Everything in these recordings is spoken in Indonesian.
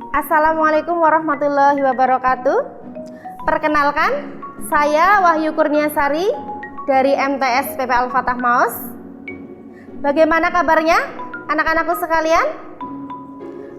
Assalamualaikum warahmatullahi wabarakatuh. Perkenalkan, saya Wahyu Kurniasari dari MTS PP Al-Fatah Maus. Bagaimana kabarnya anak-anakku sekalian?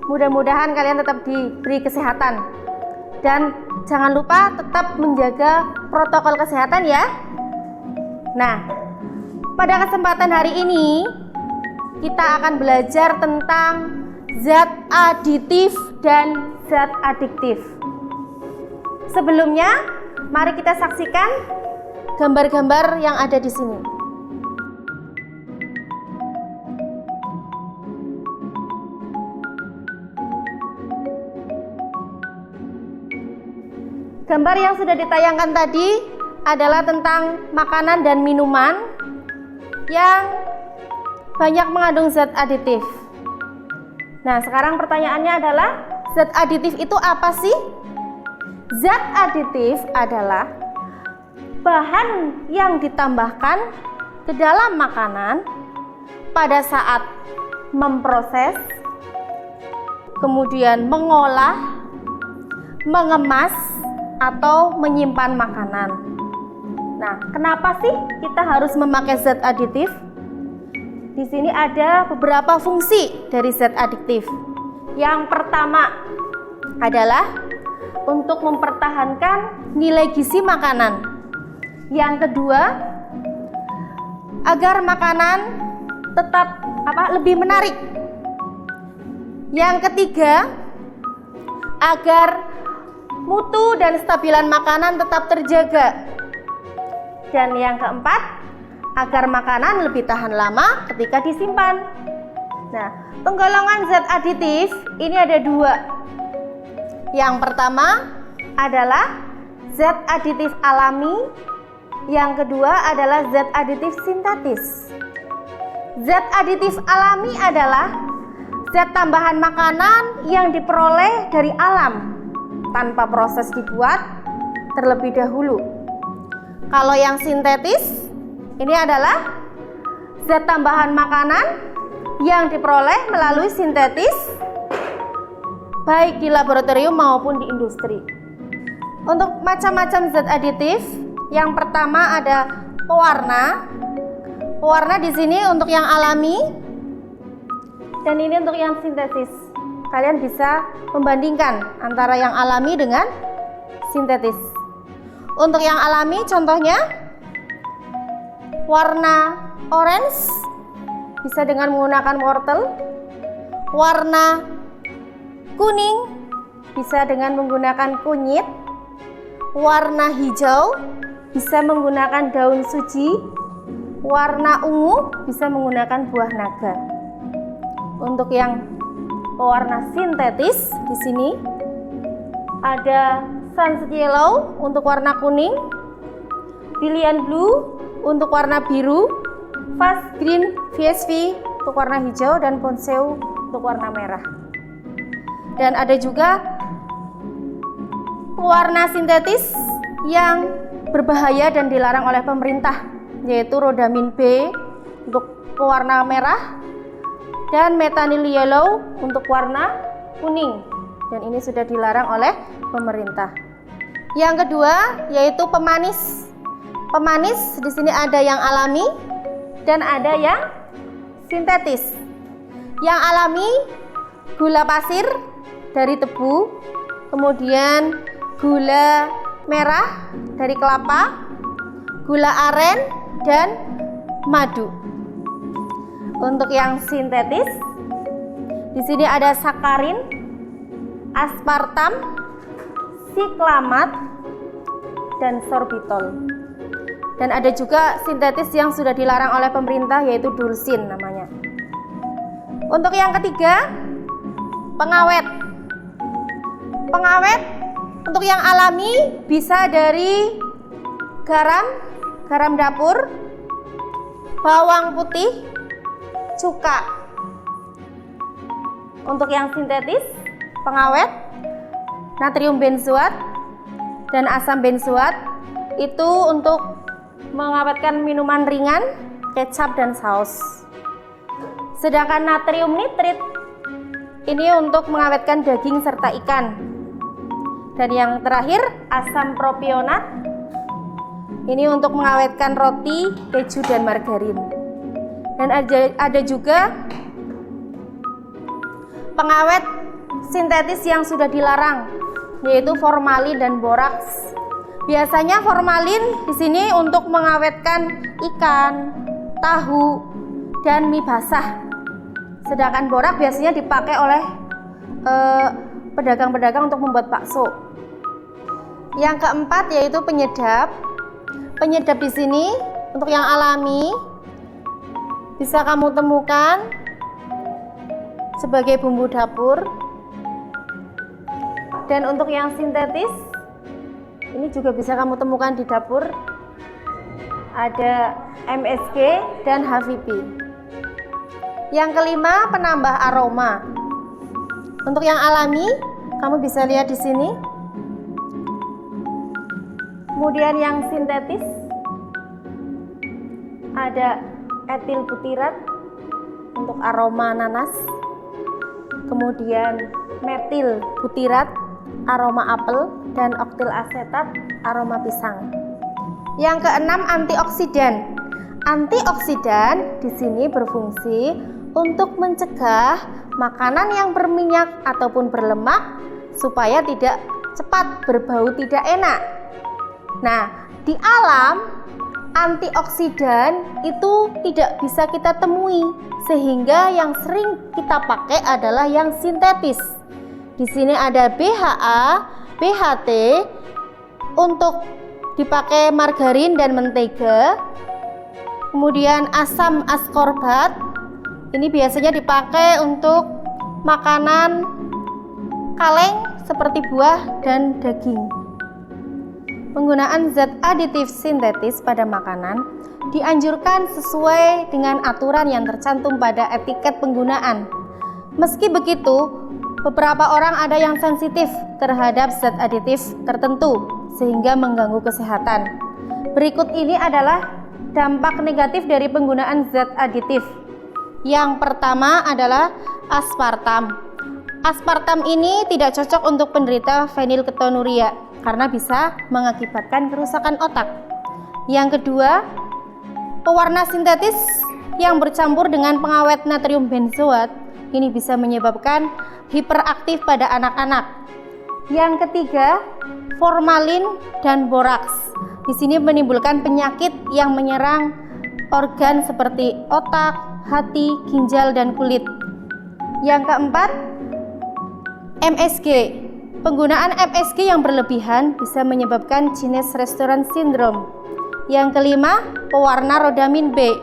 Mudah-mudahan kalian tetap diberi kesehatan. Dan jangan lupa tetap menjaga protokol kesehatan ya. Nah, pada kesempatan hari ini kita akan belajar tentang zat aditif dan zat adiktif. Sebelumnya, mari kita saksikan gambar-gambar yang ada di sini. Gambar yang sudah ditayangkan tadi adalah tentang makanan dan minuman yang banyak mengandung zat aditif. Nah, sekarang pertanyaannya adalah, zat aditif itu apa sih? Zat aditif adalah bahan yang ditambahkan ke dalam makanan pada saat memproses, kemudian mengolah, mengemas, atau menyimpan makanan. Nah, kenapa sih kita harus memakai zat aditif? Di sini ada beberapa fungsi dari zat adiktif. Yang pertama adalah untuk mempertahankan nilai gizi makanan. Yang kedua, agar makanan tetap lebih menarik. Yang ketiga, agar mutu dan stabilan makanan tetap terjaga. Dan yang keempat, agar makanan lebih tahan lama ketika disimpan. Nah, penggolongan zat aditif ini ada dua. Yang pertama adalah zat aditif alami, yang kedua adalah zat aditif sintetis. Zat aditif alami adalah zat tambahan makanan yang diperoleh dari alam tanpa proses dibuat terlebih dahulu. Kalau yang sintetis ini adalah zat tambahan makanan yang diperoleh melalui sintetis baik di laboratorium maupun di industri. Untuk macam-macam zat aditif, yang pertama ada pewarna. Pewarna di sini untuk yang alami dan ini untuk yang sintetis. Kalian bisa membandingkan antara yang alami dengan sintetis. Untuk yang alami contohnya warna orange bisa dengan menggunakan wortel, warna kuning bisa dengan menggunakan kunyit, warna hijau bisa menggunakan daun suji, warna ungu bisa menggunakan buah naga. Untuk yang pewarna sintetis di sini ada sunset yellow untuk warna kuning, Brilliant blue untuk warna biru, Fast green VSV untuk warna hijau, dan Bonseu untuk warna merah. Dan ada juga pewarna sintetis yang berbahaya dan dilarang oleh pemerintah, yaitu Rhodamin B untuk pewarna merah dan metanyl yellow untuk warna kuning, dan ini sudah dilarang oleh pemerintah. Yang kedua yaitu pemanis. Pemanis di sini ada yang alami dan ada yang sintetis. Yang alami gula pasir dari tebu, kemudian gula merah dari kelapa, gula aren, dan madu. Untuk yang sintetis, di sini ada sakarin, aspartam, siklamat, dan sorbitol. Dan ada juga sintetis yang sudah dilarang oleh pemerintah, yaitu dulsin namanya. Untuk yang ketiga, pengawet. Pengawet untuk yang alami bisa dari garam dapur, bawang putih, cuka. Untuk yang sintetis, pengawet, natrium benzoat dan asam benzoat itu untuk mengawetkan minuman ringan, kecap dan saus. Sedangkan natrium nitrit ini untuk mengawetkan daging serta ikan. Dan yang terakhir, asam propionat. Ini untuk mengawetkan roti, keju, dan margarin. Dan ada juga pengawet sintetis yang sudah dilarang, yaitu formalin dan boraks. Biasanya formalin di sini untuk mengawetkan ikan, tahu, dan mie basah. Sedangkan borak biasanya dipakai oleh pedagang-pedagang untuk membuat bakso. Yang keempat yaitu penyedap. Penyedap di sini untuk yang alami bisa kamu temukan sebagai bumbu dapur. Dan untuk yang sintetis ini juga bisa kamu temukan di dapur. Ada MSG dan HVP. Yang kelima, penambah aroma. Untuk yang alami, kamu bisa lihat di sini. Kemudian yang sintetis ada etil butirat untuk aroma nanas. Kemudian metil butirat aroma apel, dan oktil asetat aroma pisang. Yang keenam, antioksidan. Antioksidan di sini berfungsi untuk mencegah makanan yang berminyak ataupun berlemak supaya tidak cepat berbau tidak enak. Nah, di alam antioksidan itu tidak bisa kita temui, sehingga yang sering kita pakai adalah yang sintetis. Di sini ada BHA, BHT untuk dipakai margarin dan mentega. Kemudian asam askorbat ini biasanya dipakai untuk makanan kaleng seperti buah dan daging. Penggunaan zat aditif sintetis pada makanan dianjurkan sesuai dengan aturan yang tercantum pada etiket penggunaan. Meski begitu, beberapa orang ada yang sensitif terhadap zat aditif tertentu sehingga mengganggu kesehatan. Berikut ini adalah dampak negatif dari penggunaan zat aditif. Yang pertama adalah aspartam. Aspartam ini tidak cocok untuk penderita fenilketonuria karena bisa mengakibatkan kerusakan otak. Yang kedua, pewarna sintetis yang bercampur dengan pengawet natrium benzoat ini bisa menyebabkan hiperaktif pada anak-anak. Yang ketiga, formalin dan boraks. Di sini menimbulkan penyakit yang menyerang organ seperti otak, hati, ginjal, dan kulit. Yang keempat, MSG. Penggunaan MSG yang berlebihan bisa menyebabkan Jenis Restoran Syndrome. Yang kelima, pewarna rodamin B.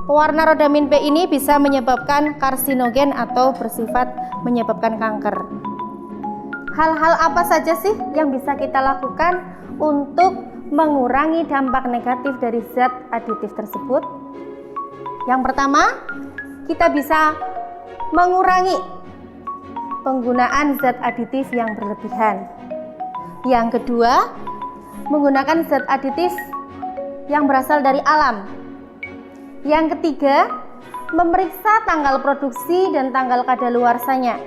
Pewarna rodamin B ini bisa menyebabkan karsinogen atau bersifat menyebabkan kanker. Hal-hal apa saja sih yang bisa kita lakukan untuk mengurangi dampak negatif dari zat aditif tersebut? Yang pertama, kita bisa mengurangi penggunaan zat aditif yang berlebihan. Yang kedua, menggunakan zat aditif yang berasal dari alam. Yang ketiga, memeriksa tanggal produksi dan tanggal kadaluarsanya.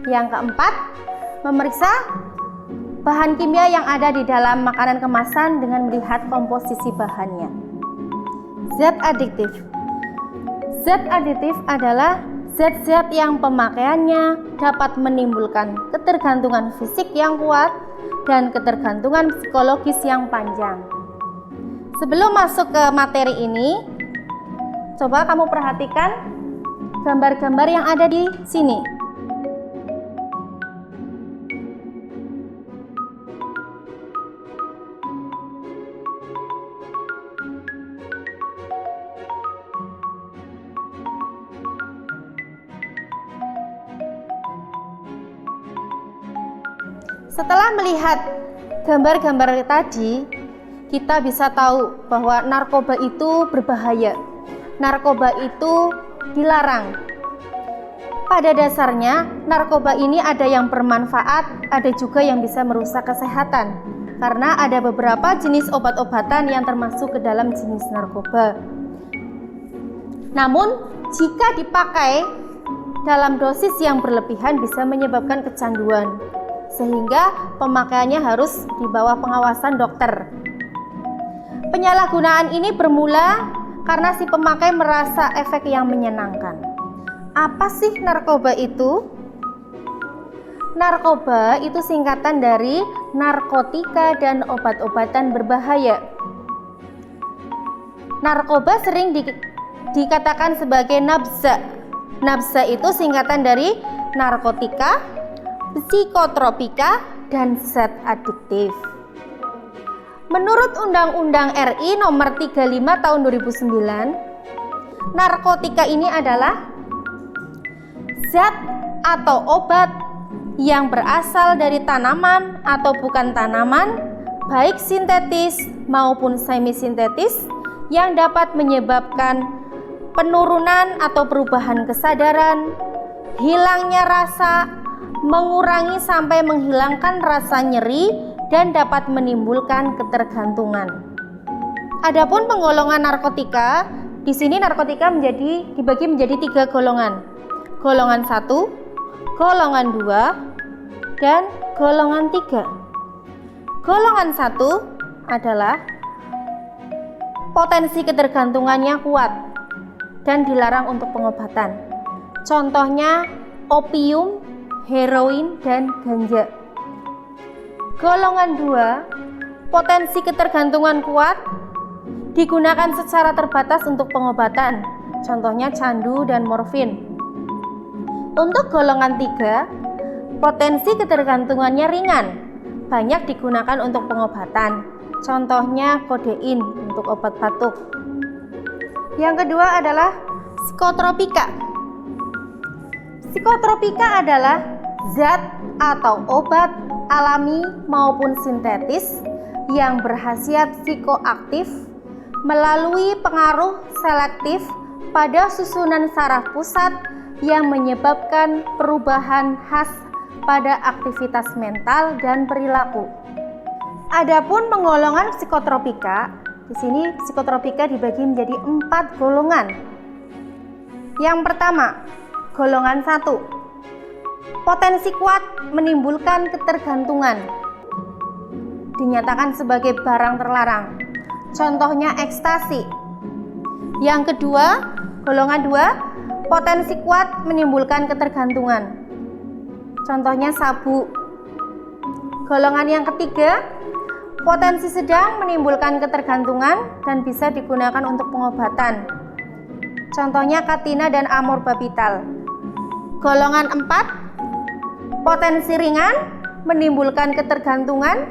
Yang keempat, memeriksa bahan kimia yang ada di dalam makanan kemasan dengan melihat komposisi bahannya. Zat aditif. Zat aditif adalah zat-zat yang pemakaiannya dapat menimbulkan ketergantungan fisik yang kuat dan ketergantungan psikologis yang panjang. Sebelum masuk ke materi ini, coba kamu perhatikan gambar-gambar yang ada di sini. Setelah melihat gambar-gambar tadi, kita bisa tahu bahwa narkoba itu berbahaya. Narkoba itu dilarang. Pada dasarnya, narkoba ini ada yang bermanfaat, ada juga yang bisa merusak kesehatan. Karena ada beberapa jenis obat-obatan yang termasuk ke dalam jenis narkoba. Namun, jika dipakai dalam dosis yang berlebihan bisa menyebabkan kecanduan, sehingga pemakaiannya harus di bawah pengawasan dokter. Penyalahgunaan ini bermula karena si pemakai merasa efek yang menyenangkan. Apa sih narkoba itu? Narkoba itu singkatan dari narkotika dan obat-obatan berbahaya. Narkoba sering dikatakan sebagai nabza. Nabza itu singkatan dari narkotika, psikotropika, dan zat adiktif. Menurut Undang-Undang RI nomor 35 tahun 2009, narkotika ini adalah zat atau obat yang berasal dari tanaman atau bukan tanaman, baik sintetis maupun semi-sintetis, yang dapat menyebabkan penurunan atau perubahan kesadaran, hilangnya rasa, mengurangi sampai menghilangkan rasa nyeri, dan dapat menimbulkan ketergantungan. Adapun penggolongan narkotika, di sini narkotika dibagi menjadi 3 golongan. Golongan 1, golongan 2, dan golongan 3. Golongan 1 adalah potensi ketergantungannya kuat dan dilarang untuk pengobatan. Contohnya opium, heroin, dan ganja. Golongan 2, potensi ketergantungan kuat, digunakan secara terbatas untuk pengobatan. Contohnya candu dan morfin. Untuk golongan 3, potensi ketergantungannya ringan, banyak digunakan untuk pengobatan. Contohnya kodein untuk obat batuk. Yang kedua adalah psikotropika. Psikotropika adalah zat atau obat alami maupun sintetis yang berkhasiat psikoaktif melalui pengaruh selektif pada susunan saraf pusat yang menyebabkan perubahan khas pada aktivitas mental dan perilaku. Adapun penggolongan psikotropika, di sini psikotropika dibagi menjadi 4 golongan. Yang pertama, golongan 1. Potensi kuat menimbulkan ketergantungan. Dinyatakan sebagai barang terlarang. Contohnya ekstasi. Yang kedua, golongan 2, potensi kuat menimbulkan ketergantungan. Contohnya sabu. Golongan yang ketiga, potensi sedang menimbulkan ketergantungan dan bisa digunakan untuk pengobatan. Contohnya katina dan amorbabital. Golongan 4, potensi ringan menimbulkan ketergantungan,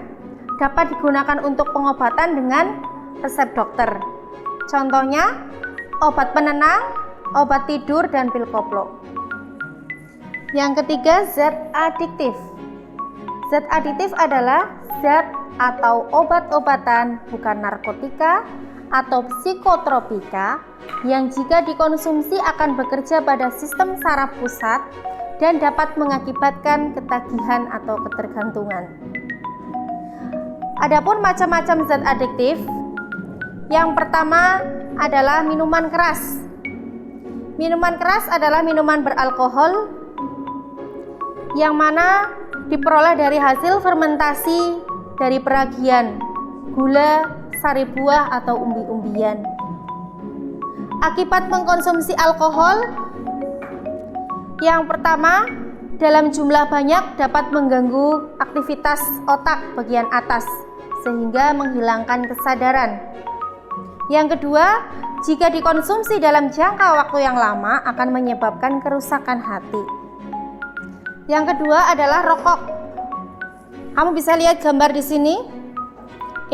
dapat digunakan untuk pengobatan dengan resep dokter. Contohnya obat penenang, obat tidur, dan pil koplo. Yang ketiga, zat adiktif. Zat adiktif adalah zat atau obat-obatan bukan narkotika atau psikotropika yang jika dikonsumsi akan bekerja pada sistem saraf pusat dan dapat mengakibatkan ketagihan atau ketergantungan. Adapun macam-macam zat adiktif, yang pertama adalah minuman keras. Minuman keras adalah minuman beralkohol yang mana diperoleh dari hasil fermentasi dari peragian, gula, sari buah, atau umbi-umbian. Akibat mengkonsumsi alkohol, yang pertama, dalam jumlah banyak dapat mengganggu aktivitas otak bagian atas, sehingga menghilangkan kesadaran. Yang kedua, jika dikonsumsi dalam jangka waktu yang lama akan menyebabkan kerusakan hati. Yang kedua adalah rokok. Kamu bisa lihat gambar di sini.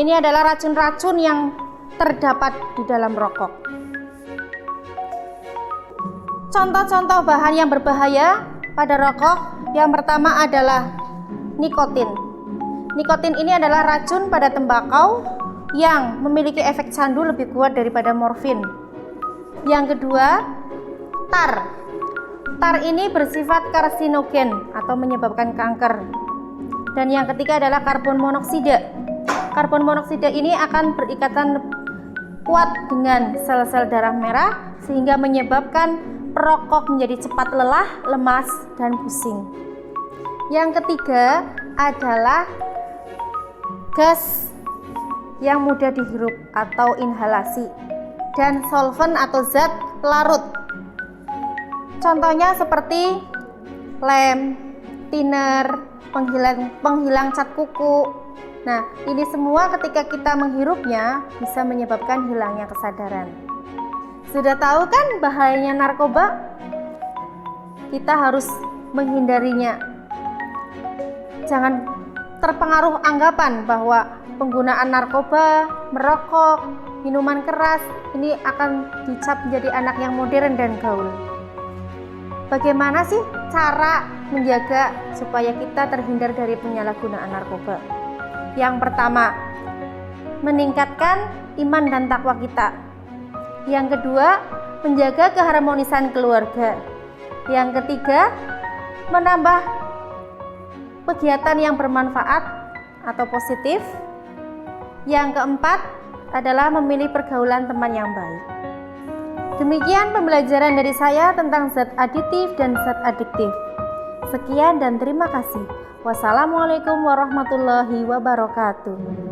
Ini adalah racun-racun yang terdapat di dalam rokok. Contoh-contoh bahan yang berbahaya pada rokok, yang pertama adalah nikotin. Nikotin ini adalah racun pada tembakau yang memiliki efek candu lebih kuat daripada morfin. Yang kedua, tar. Tar ini bersifat karsinogen atau menyebabkan kanker. Dan yang ketiga adalah karbon monoksida. Karbon monoksida ini akan berikatan kuat dengan sel-sel darah merah sehingga menyebabkan perokok menjadi cepat lelah, lemas, dan pusing. Yang ketiga adalah gas yang mudah dihirup atau inhalasi, dan solvent atau zat pelarut. Contohnya seperti lem, thinner, penghilang cat kuku. Nah, ini semua ketika kita menghirupnya bisa menyebabkan hilangnya kesadaran. Sudah tahu kan bahayanya narkoba? Kita harus menghindarinya. Jangan terpengaruh anggapan bahwa penggunaan narkoba, merokok, minuman keras ini akan dicap menjadi anak yang modern dan gaul. Bagaimana sih cara menjaga supaya kita terhindar dari penyalahgunaan narkoba? Yang pertama, meningkatkan iman dan takwa kita. Yang kedua, menjaga keharmonisan keluarga. Yang ketiga, menambah kegiatan yang bermanfaat atau positif. Yang keempat adalah memilih pergaulan teman yang baik. Demikian pembelajaran dari saya tentang zat aditif dan zat adiktif. Sekian dan terima kasih. Wassalamualaikum warahmatullahi wabarakatuh.